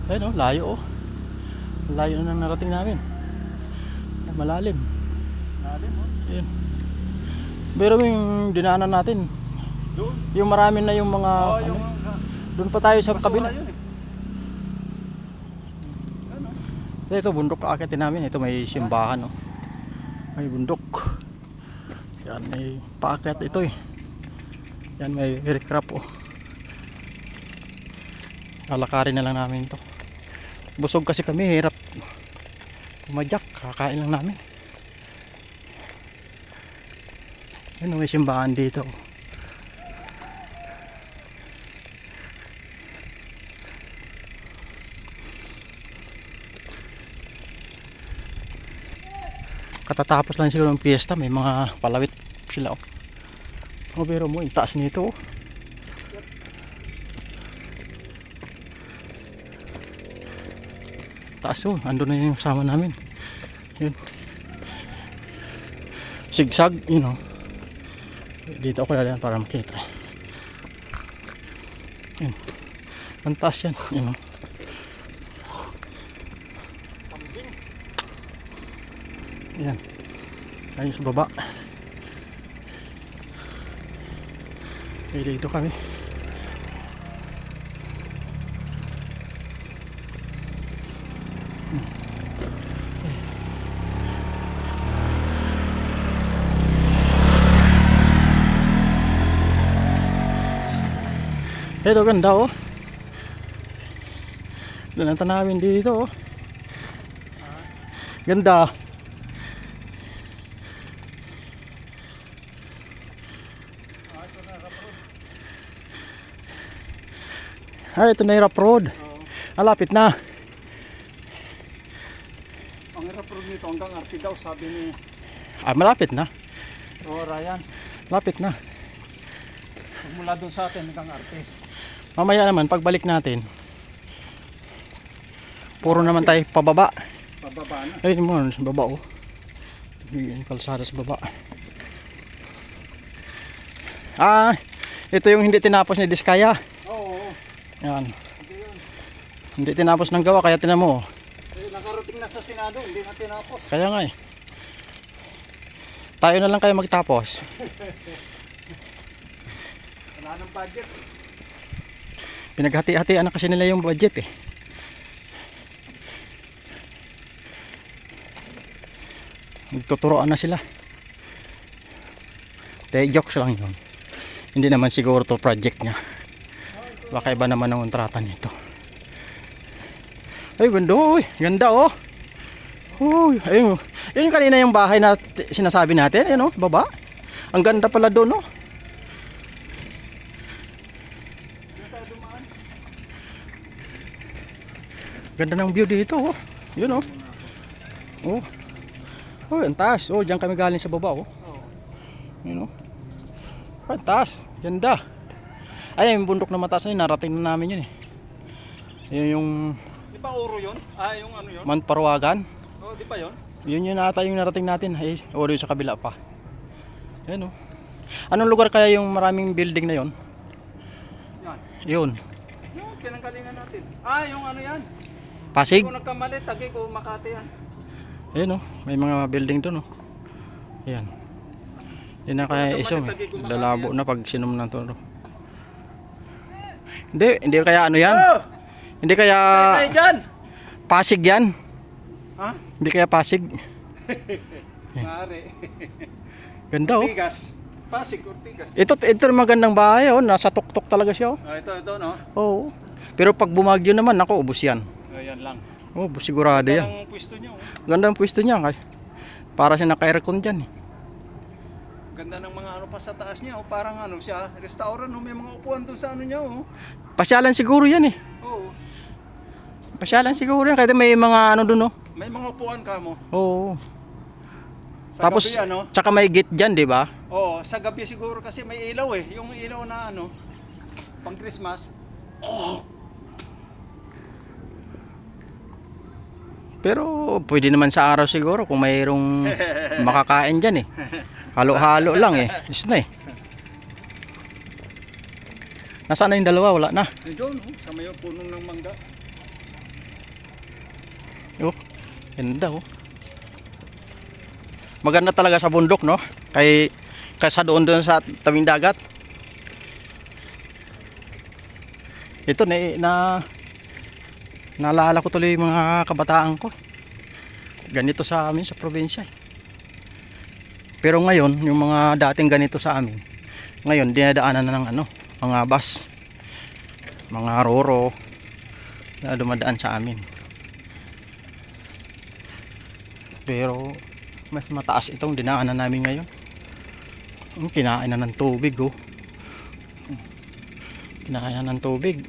Ayun oh, layo oh. Layo na narating namin. Malalim. Lalim oh. Ayun. Pero yung dinaanan natin, Doon. yung marami na yung mga Yung doon pa tayo sa basura kabila. yun eh. Ano? Ito bundok aakitin namin. Ito may simbahan oh. May bundok. Yan may paakyat ito eh. Yan may recrap oh. Lalakarin na lang namin ito. Busog kasi kami, hirap pumadyak, kakain lang namin. Ano may simbahan dito. Katatapos lang siguro ng piyesta, may mga palawit sila oh. Oh, pero mo, yung taas nito oh. Taas oh, andun na yung kasama namin. Yun. Sigsag, you know. Dito ako lalyan para makita. Yun. Ang taas yan, you know. Yan. Ayun sa baba. Dito kami. Ito ganda oh. Doon ang tanawin dito oh. Ganda. Ito na yung rough road. Malapit na. Ang rough road nito hanggang RP daw, sabi ni Malapit na. Ryan. Malapit na. Mula doon sa atin hanggang RP. Mamaya naman pagbalik natin, puro naman tayo pababa. Pababa na. Ayun mo sa baba oh. Yung kalsada sa baba. Ito yung hindi tinapos ni Diskaya. Oo. Yan. Hindi tinapos ng gawa kaya tinan mo. Nakarating na sa Senado, hindi na tinapos. Kaya nga eh. Tayo na lang kayo magtapos. Wala nang budget. Pinaghati-hatian na kasi nila yung budget eh. Nagtuturoan na sila. Tay jokes lang yun. Hindi naman siguro to project niya. Baka iba naman ang kontrata nito. Ay ganda oh. Ganda oh. Uy, ayun. Yun kanina yung bahay na sinasabi natin. Ayun oh, baba. Ang ganda pala doon oh. Ganda ng view dito oh. Yun oh. Oh. Oh, ang taas. Oh, diyan kami galing sa baba oh. Yun oh. Ang taas. Ganda. Ay, yung bundok na mataas na yun, narating na namin yun eh. Yun yung Di ba Oro yun? Yung ano yun? Mount Parawagan. Oo, di ba yun? Yun yun ata yung narating natin. Ay, Oro yung sa kabila pa. Yan oh. Anong lugar kaya yung maraming building na yun? Yan. Yun. Yung pinanggalingan natin. Yung ano yan? Pasig? Kung nagkamali, Taguig o Makati yan. Ayun oh. May mga building doon oh. Yan. Yan na kaya iso. Lalabo na pag sinom na to. Hindi kaya ano yan? Oh! Hindi kaya Ay, dyan! Pasig yan? Ha? Hindi kaya Pasig? Maaari. Ganda oh. Ortigas. Pasig, Ortigas. Ito magandang bahay oh. Nasa tuktok talaga siya oh. Ito, no? Oo. Pero pag bumagyo naman, ako ubos yan. Yan lang. Oh, sigurado yan. Ang pwesto niya, oh. Ganda ang pwesto niya. Para siya naka-aircon dyan. Ganda ng mga ano pa sa taas niya, oh. Parang ano siya, restaurant, oh. May mga upuan doon sa ano niya, oh. Pasyalan siguro yan eh. Oo. Pasyalan siguro yan. Kahit may mga ano dun oh. May mga upuan ka mo. Oo. Sa Tapos, gabi, ano? tsaka may gate dyan, di ba? Oo, sa gabi siguro kasi may ilaw eh. Yung ilaw na ano, pang Christmas. Pero pwede naman sa araw siguro kung mayroong makakain dyan eh. Halo-halo lang eh. Is na eh. Nasaan na yung dalawa? Wala na. Diyon, sa may punong ng mangga. Oh, ganda oh. Maganda talaga sa bundok, no? Kaysa doon sa tabing dagat. Ito naalala ko tuloy yung mga kabataan ko. Ganito sa amin sa probinsya. Pero ngayon, yung mga dating ganito sa amin, ngayon dinadaanan na ng ano, mga bus, mga roro na dumadaan sa amin. Pero mas mataas itong dinaanan namin ngayon. Kinain na ng tubig oh. Kinain na ng tubig.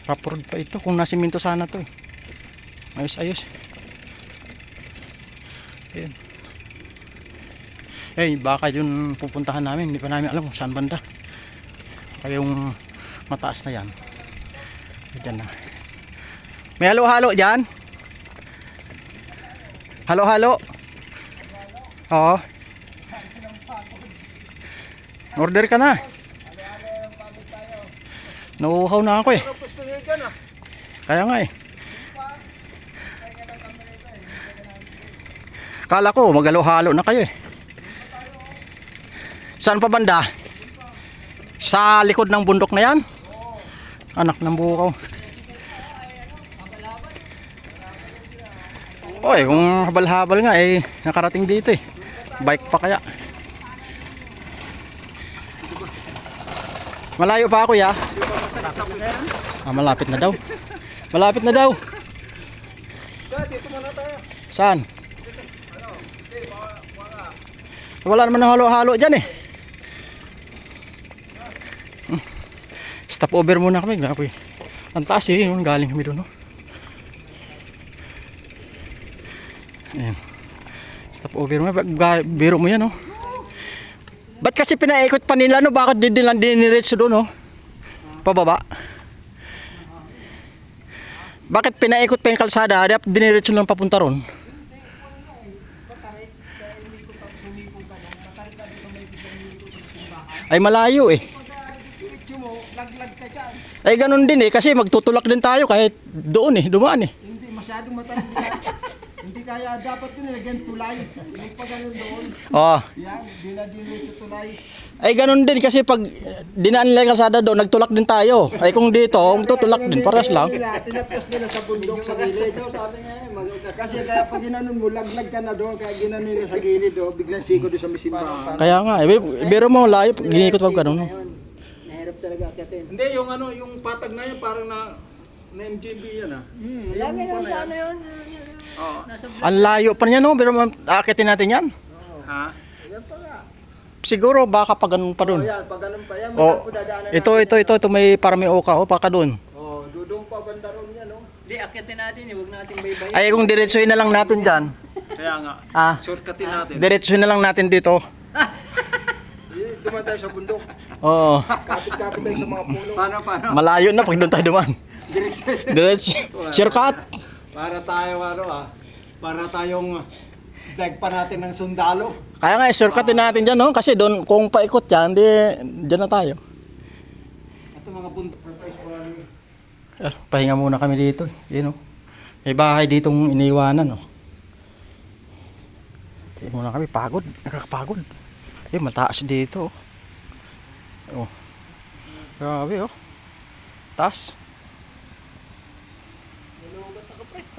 Rough road pa ito kung nasiminto sana to eh. Ayos. Ayan. Baka yun pupuntahan namin. Hindi pa namin alam kung saan banda. Kaya yung mataas na yan. Diyan na. May halo-halo dyan? Halo-halo? Oo. Order ka na. Nauuhaw na ako eh. Kaya nga eh. Kala ko maghalo-halo na kayo eh. Saan pa banda? Sa likod ng bundok na yan? Anak ng bukaw. Oy, kung habal-habal nga eh nakarating dito eh. Bike pa kaya. Malayo pa ako ya. Malapit na daw. Malapit na daw. Saan? Wala naman ng halo-halo dyan eh. Stop over muna kami. Ang taas eh. Galing kami doon. No? Ayan. Stop over mo. Biro mo yan, no? Ba't kasi pinaikot pa nila, no? Bakit di lang diniretso doon, no? Pababa. Bakit pinaikot pa yung kalsada? Dapat diniretso lang papunta ron. Ay malayo eh. Ay ganun din eh. Kasi magtutulak din tayo kahit doon eh. Dumaan eh. Hindi masyadong matarik. Hindi kaya dapat nilagyan tulay. May pa ganun doon. Oo. Yan, dinadinoy sa tulay. Ay ganun din kasi pag dinaan nila yung kalsada doon, nagtulak din tayo. Ay kung dito, tutulak din, paras lang. Tinapos nila sa bundok sa gilid. Kasi kaya pag ginanon mo, laglag ka na doon. Kaya ginanon nila sa gilid doon, biglang siko doon sa misimbahan. Kaya nga, biro mo layo, ginikot pa ganun. Mahirap talaga akitin. Hindi, yung ano, yung patag na yun, parang na MJB yan ah. Lagi naman sa ano yun. Oo. Nasa Ang layo pa niya no, pero aakitin natin yan. Ha? Yan pa nga. Siguro baka pa ganun pa doon. O yan, pag ganun pa yan, Oh, dadaanan ito may para may oka o paka doon. Oh, dudong pa banda ron yan, oh. Hindi, akitin natin. Huwag natin baybayin. Ay kung diretsuhin na lang natin diyan. Kaya nga, shortcutin natin. Diretsuhin na lang natin dito. Duman tayo sa bundok. Oo. Kapit-kapit tayo sa mga puno. Paano? Malayo na pag doon tayo duman. Diretso. Shortcut. Para tayo para tayong drag pa natin ng sundalo. Kaya nga shortcutin natin diyan no kasi doon kung paikot diyan, di diyan na tayo. Ito mga bundok. Pahinga muna kami dito. Yun oh. May bahay ditong iniiwanan oh. Pahinga muna kami, pagod, nakakapagod. Mataas dito oh. Oh. Grabe oh. Taas.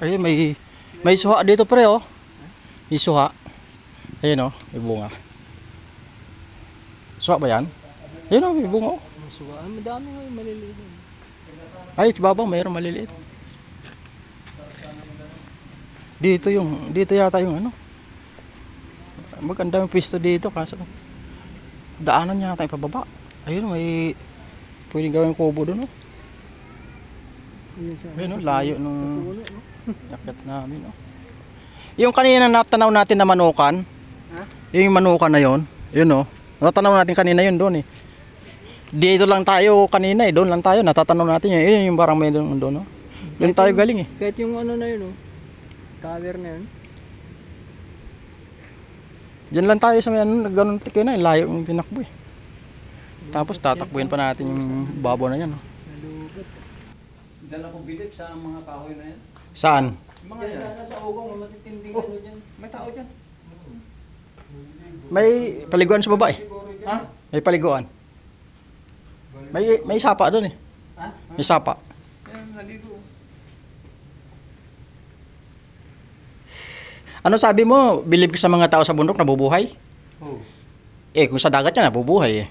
Ay may suha dito pre oh. May suha. Ayun oh, may bunga. Suha ba yan? Ayun oh, may bunga oh. Suwaan, madami nga yung maliliit. Ay, babang mayroong maliliit. Dito yata yung ano. Maganda yung pwesto dito kaso daanan niya tayo pababa. Ayun may pwedeng gawin kubo doon oh. Ayun oh, layo nung yakit namin oh. Yung kanina natanaw natin na manukan. Ha? Yung manukan na yon, yun oh. Natanaw natin kanina yun doon eh. Dito lang tayo kanina eh, doon lang tayo natatanaw natin yun. Yun yung parang may doon oh. Doon tayo galing eh. Kahit yung ano na yun, oh. Tower na yun. Diyan lang tayo sa may ano, ganun tiki na, layo yung tinakbo eh. Tapos tatakbuhin pa natin yung babaw na yan. Oh. Nalubat. dala ko bilip sa mga kahoy na yan. Saan? Yung mga Kaya yan. sana sa ugong, matitinding Oh. ano dyan. May tao dyan. May paliguan sa baba eh. Ha? May paliguan. May sapa doon eh. Ha? May sapa. Yan, naligo. Ano sabi mo? Believe ka sa mga tao sa bundok na bubuhay? Oh. Eh, kung sa dagat yan, nabubuhay eh.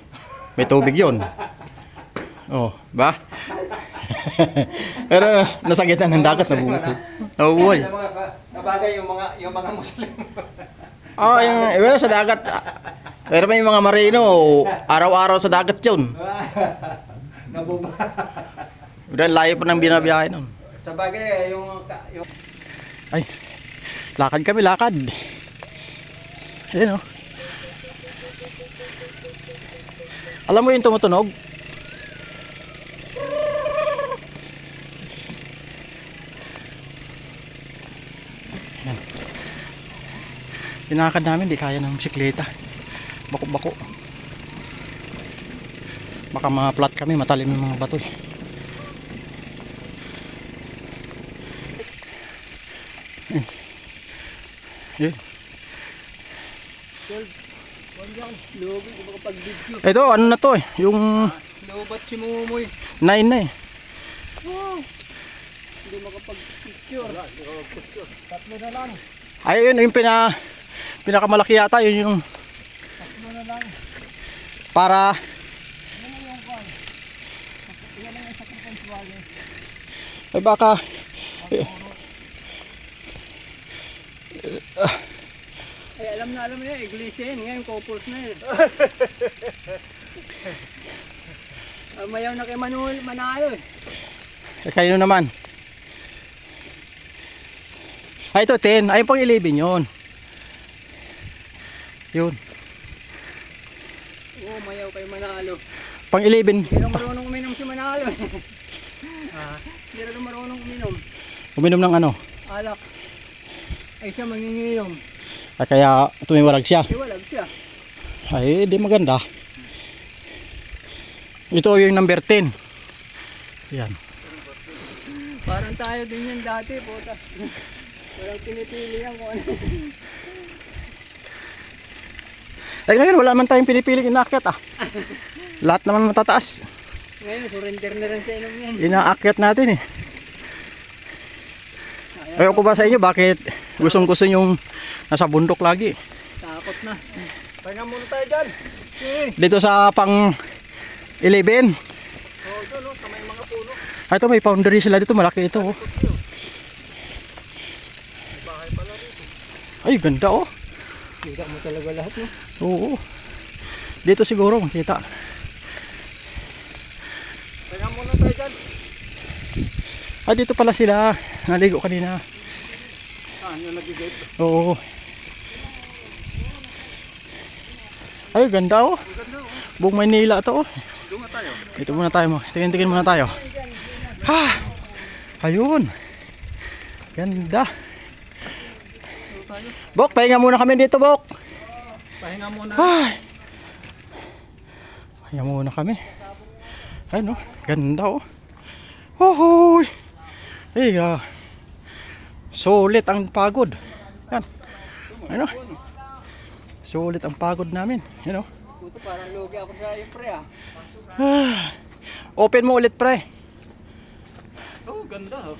May tubig yun. Oh, ba? Pero nasa gitna ng dagat, nabubuhay. Nabubuhay. Yung mga kabagay, yung mga Muslim. Oh, well, sa dagat. Pero may mga marino, araw-araw sa dagat yun. Nabuba. Dahil layo pa ng binabiyahe nun. Sa bagay, yung Ay, lakad kami, lakad. Ayun oh. Alam mo yung tumutunog? Yan. Pinakad namin, di kaya ng bisikleta. Bako-bako. Baka ma-flat kami, matalim yung mga bato eh. Yun. Lobi, di ba kapag video? Ito, ano na to eh, yung Lobat si Mumoy. 9 na eh. Hindi makapag-picture. Tatlo na lang. Ay, yun, yung pinakamalaki yata, yun yung Tatlo na lang. para ay baka Ay, alam na yan, iglesia yan. Ngayon, couples na yun. Mayaw na kay Manalo eh. kayo naman. Ay, ito 10. Ay, pang 11 yun. Yun. Oo, mayaw kay Manalo. Pang 11. Hindi na marunong uminom si Manalo eh. Hindi na marunong uminom. Uminom ng ano. Alak. Ay siya manginginom. Ay, kaya tumiwalag siya. Iwalag siya. Ay, di maganda. Ito yung number 10. Yan. Parang tayo din yan dati, puta. Walang pinipili yan kung ano. Ay, ngayon wala man tayong pinipiling inaakyat ah. Lahat naman matataas. Ngayon, surrender na rin sa inom yan. Inaakyat natin eh. Ayaw ko ba sa inyo bakit gustong-gusto yung nasa bundok lagi? Takot na. Pahinga muna tayo dyan. Dito sa pang 11. Oo, doon oh, sa may mga puno. Ay, ito may boundary sila dito, malaki ito oh. Ay, ganda oh. Kita mo talaga lahat, no? Oo. Dito siguro makita. Pahinga muna tayo dyan. Ah, dito pala sila. Naligo kanina. Yung nag-gate. Oo. Ay, ganda oh. Buong Maynila ito oh. doon nga tayo. Dito muna tayo mo. Tingin-tingin muna tayo. Ha! Ayun. Ganda. Bok, pahinga muna kami dito, Bok. Pahinga muna. Ay. Pahinga muna kami. Ayun oh. Ganda oh. Hohoy. Ay, sulit ang pagod. Yan. Ayun oh. Sulit ang pagod namin. Yan oh. Puto, parang lugi ako sa iyo, pre, ah. Open mo ulit, pre. Oh, ganda.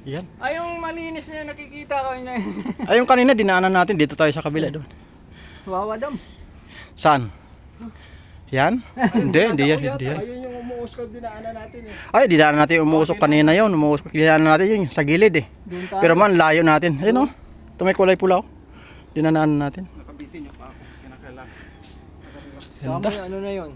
Yan. Ay, yung malinis na yun, nakikita ko yun. Ay, yung kanina dinaanan natin dito tayo sa kabila doon. Wawadam. Saan? Yan? Hindi yan. Ayun yung umuusok dinaanan natin eh. Ay, dinaanan natin yung umuusok kanina yun. Dinaanan natin yun sa gilid eh. Doon tayo. Pero man, layo natin. Ayun oh. Ito may kulay pula oh. Dinaanan natin. Nakabitin niyo pa ako. Kinakailangan. Ganda. Ano na yun?